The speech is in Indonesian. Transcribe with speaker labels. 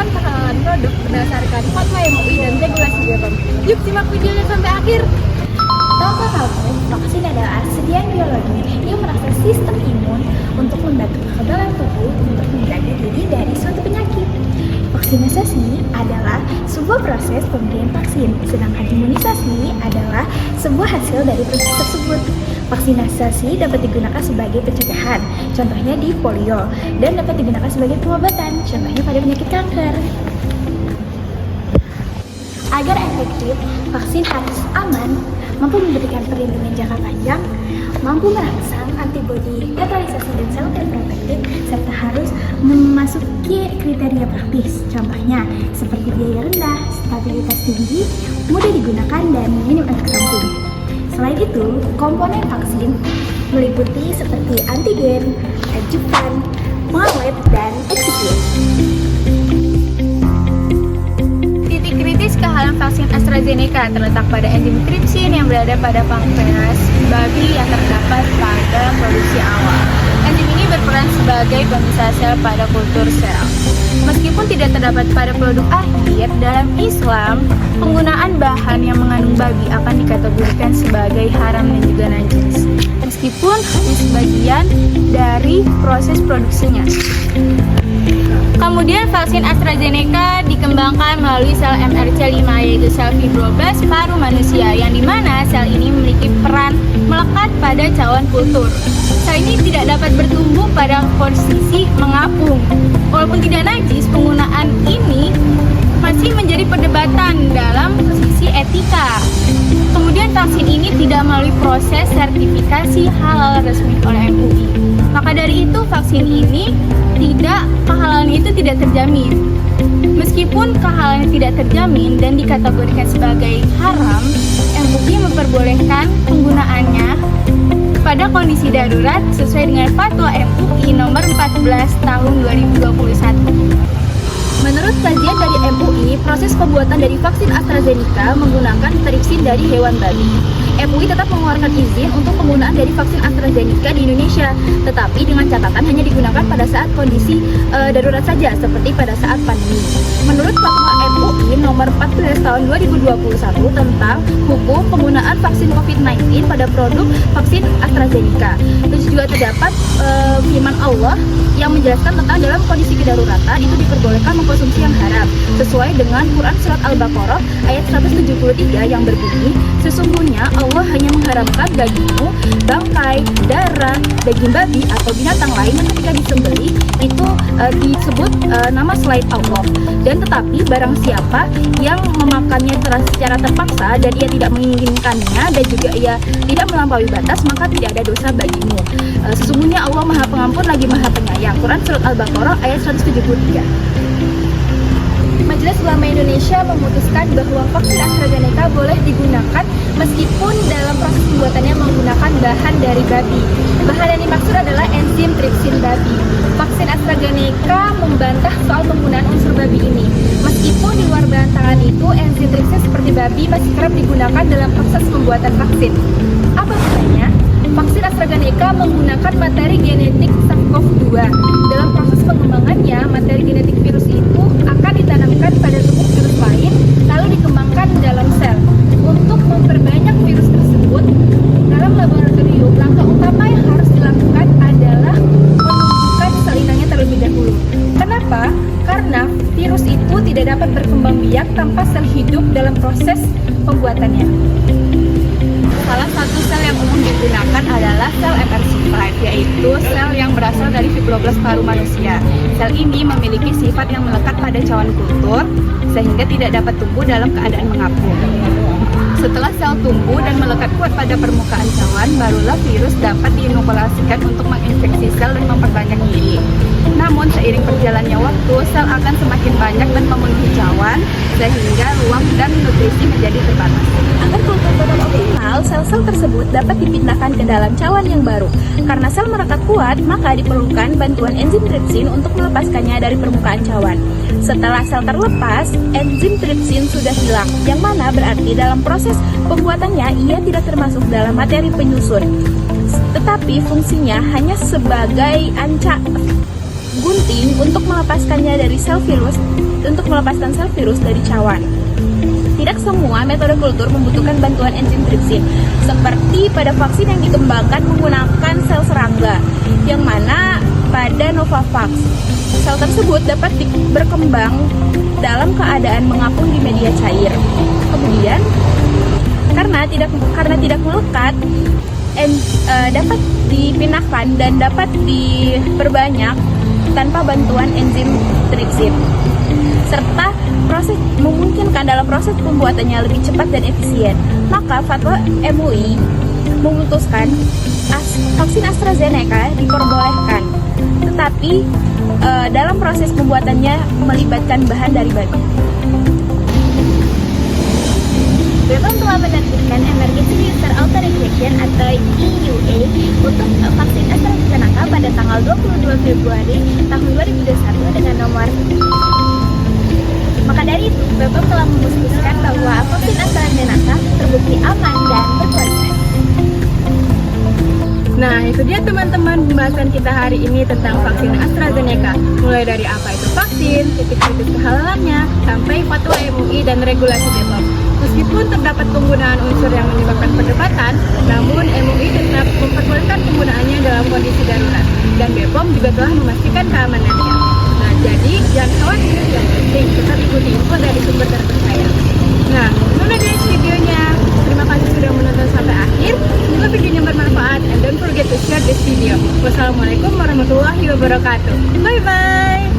Speaker 1: pengakuan kehalalan produk berdasarkan fatwa MUI dan regulasi BPOM. Yuk simak videonya sampai akhir.
Speaker 2: Tahukah kamu, vaksin adalah sediaan biologi yang merangsang sistem imun untuk membantu kekebalan tubuh untuk menjaga diri dari suatu penyakit. Vaksinasi adalah sebuah proses pemberian vaksin, sedangkan imunisasi adalah sebuah hasil dari proses tersebut. Vaksinasi dapat digunakan sebagai pencegahan, contohnya di polio, dan dapat digunakan sebagai pengobatan, contohnya pada penyakit kanker. Agar efektif, vaksin harus aman, mampu memberikan perlindungan jangka panjang, mampu merangsang antibodi, netralisasi dan sel protektif, serta harus memasuki kriteria praktis. Contohnya seperti biaya rendah, stabilitas tinggi, mudah digunakan, dan minim efek samping. Selain itu, komponen vaksin meliputi seperti antigen, adjuvan, pengawet, dan eksipien.
Speaker 1: Titik kritis kehalalan vaksin AstraZeneca terletak pada enzim tripsin yang berada pada pankreas babi yang terdapat pada produksi awal. Enzim ini berperan sebagai pemisah sel pada kultur sel. Meskipun tidak terdapat pada produk akhir, dalam Islam, penggunaan bahan yang mengandung babi akan dikategorikan sebagai haram dan juga najis, meskipun hanya sebagian dari proses produksinya. Kemudian vaksin AstraZeneca dikembangkan melalui sel MRC5, yaitu sel fibroblast paru manusia, yang dimana sel ini memiliki peran melekat pada cawan kultur. Sel ini tidak dapat bertumbuh pada posisi mengapung. Walaupun tidak najis, penggunaan ini masih menjadi perdebatan dalam sisi etika. Kemudian vaksin ini tidak melalui proses sertifikasi halal resmi oleh MUI. Maka dari itu vaksin ini kehalalan itu tidak terjamin. Meskipun kehalalan tidak terjamin dan dikategorikan sebagai haram, MUI memperbolehkan penggunaannya pada kondisi darurat sesuai dengan fatwa MUI nomor 14 tahun 2021. Menurut kajian dari MUI, proses pembuatan dari vaksin AstraZeneca menggunakan tripsin dari hewan babi. MUI tetap mengeluarkan izin untuk penggunaan dari vaksin AstraZeneca di Indonesia, tetapi dengan catatan hanya digunakan pada saat kondisi darurat saja, seperti pada saat pandemi. Menurut fatwa MUI nomor 14 tahun 2021 tentang hukum penggunaan vaksin COVID-19 pada produk vaksin AstraZeneca, itu juga terdapat firman Allah yang menjelaskan tentang dalam kondisi kedaruratan itu diperbolehkan mengkonsumsi yang haram, sesuai dengan Quran Surat Al-Baqarah ayat 173 yang berbunyi, sesungguhnya Allah hanya mengharamkan dagingmu, bangkai, darah, daging babi atau binatang lain yang ketika disembelih itu disebut nama selain Allah. Dan tetapi barang siapa yang memakannya secara terpaksa dan ia tidak menginginkannya dan juga ia tidak melampaui batas, maka tidak ada dosa bagimu. Sesungguhnya Allah Maha Pengampun lagi Maha Penyayang. Quran Surat Al-Baqarah ayat 173. Majelis Ulama Indonesia memutuskan bahwa vaksin AstraZeneca boleh digunakan meskipun dalam proses pembuatannya menggunakan bahan dari babi. Bahan yang dimaksud adalah enzim tripsin babi. Vaksin AstraZeneca membantah soal penggunaan unsur babi ini. Meskipun di luar bantahan itu, enzim tripsin seperti babi masih kerap digunakan dalam proses pembuatan vaksin. Apa bedanya? Vaksin AstraZeneca menggunakan materi genetik SARS-CoV-2. Dalam proses pengembangannya, materi genetik virus itu akan ditanamkan pada tubuh virus lain, lalu dikembangkan dalam sel. Untuk memperbanyak virus tersebut, dalam laboratorium, langkah utama yang harus dilakukan adalah menumbuhkan sel inangnya terlebih dahulu. Kenapa? Karena virus itu tidak dapat berkembang biak tanpa sel hidup dalam proses pembuatannya. Salah satu sel yang umum digunakan adalah sel MRC5, yaitu sel yang berasal dari fibroblast paru manusia. Sel ini memiliki sifat yang melekat pada cawan kultur, sehingga tidak dapat tumbuh dalam keadaan mengapung. Setelah sel tumbuh dan melekat kuat pada permukaan cawan, barulah virus dapat diinokulasikan untuk menginfeksi sel dan memperbanyak diri. Namun seiring berjalannya waktu, sel akan semakin banyak dan memenuhi cawan, sehingga ruang dan nutrisi menjadi terbatas. Agar kultur tetap optimal, sel-sel tersebut dapat dipindahkan ke dalam cawan yang baru. Karena sel merekat kuat, maka diperlukan bantuan enzim tripsin untuk melepaskannya dari permukaan cawan. Setelah sel terlepas, enzim tripsin sudah hilang, yang mana berarti dalam proses pembuatannya ia tidak termasuk dalam materi penyusun, tetapi fungsinya hanya sebagai gunting untuk melepaskan sel virus dari cawan. Tidak semua metode kultur membutuhkan bantuan enzim tripsin, seperti pada vaksin yang dikembangkan menggunakan sel serangga, yang mana pada Novavax, sel tersebut dapat berkembang dalam keadaan mengapung di media cair. Kemudian, karena tidak melekat, dapat dipindahkan dan dapat diperbanyak tanpa bantuan enzim tripsin, serta memungkinkan dalam proses pembuatannya lebih cepat dan efisien. Maka fatwa MUI memutuskan vaksin AstraZeneca diperbolehkan, tetapi dalam proses pembuatannya melibatkan bahan dari babi.
Speaker 2: BPOM telah menerbitkan Emergency User Authorization atau EUA untuk vaksin AstraZeneca pada tanggal 22 Februari tahun 2021 dengan nomor. Maka dari itu, BPOM telah memutuskan bahwa vaksin AstraZeneca terbukti aman dan berkualitas.
Speaker 1: Nah, itu dia teman-teman pembahasan kita hari ini tentang vaksin AstraZeneca. Mulai dari apa itu vaksin, titik-titik kehalalannya, sampai fatwa MUI dan regulasi BPOM. Meskipun terdapat penggunaan unsur yang menyebabkan perdebatan, namun MUI tetap memperbolehkan penggunaannya dalam kondisi darurat. Dan BPOM juga telah memastikan keamanannya. Nah, jadi jangan khawatir, yang penting tetap ikuti info dari sumber terpercaya. Nah, itulah guys videonya. Terima kasih sudah menonton sampai akhir. Semoga videonya bermanfaat and don't forget to share this video. Wassalamualaikum warahmatullahi wabarakatuh. Bye bye.